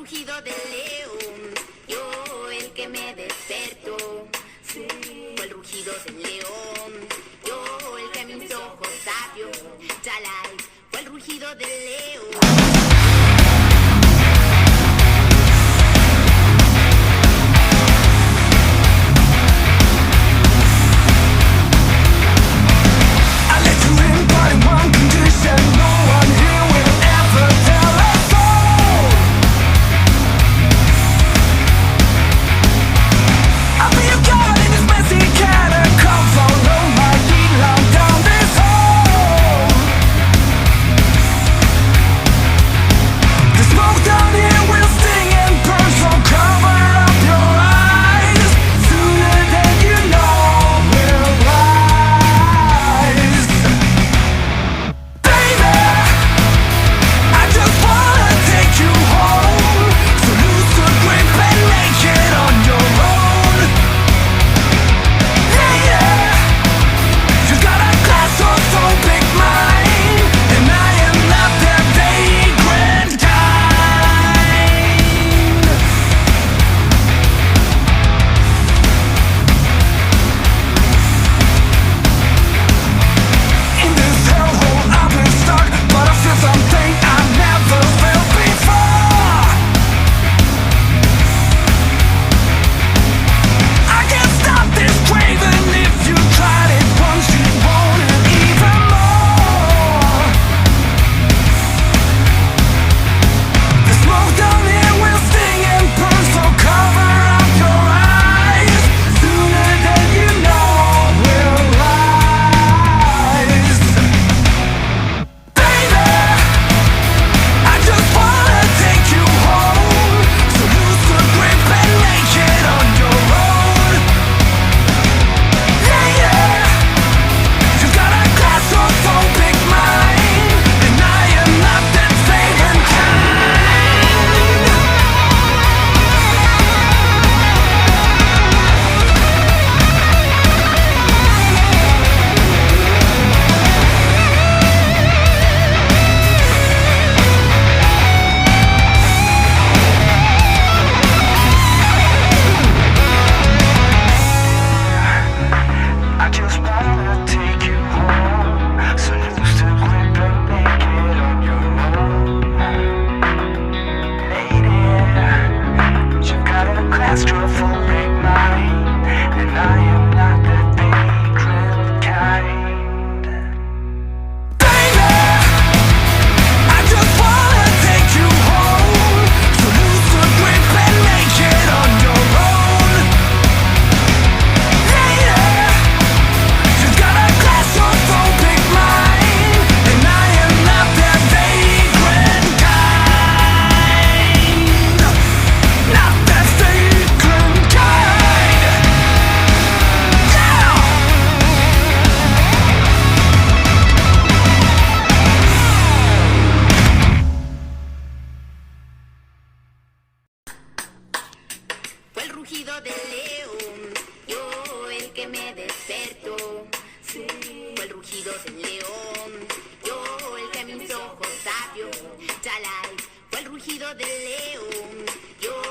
rugido del león, yo el que me despertó. Sí. Fue el rugido del león, yo el que mis ojos abrió. Chalai, fue el rugido del león. Rugido del león, yo el que me despertó. Sí. Fue el rugido del león.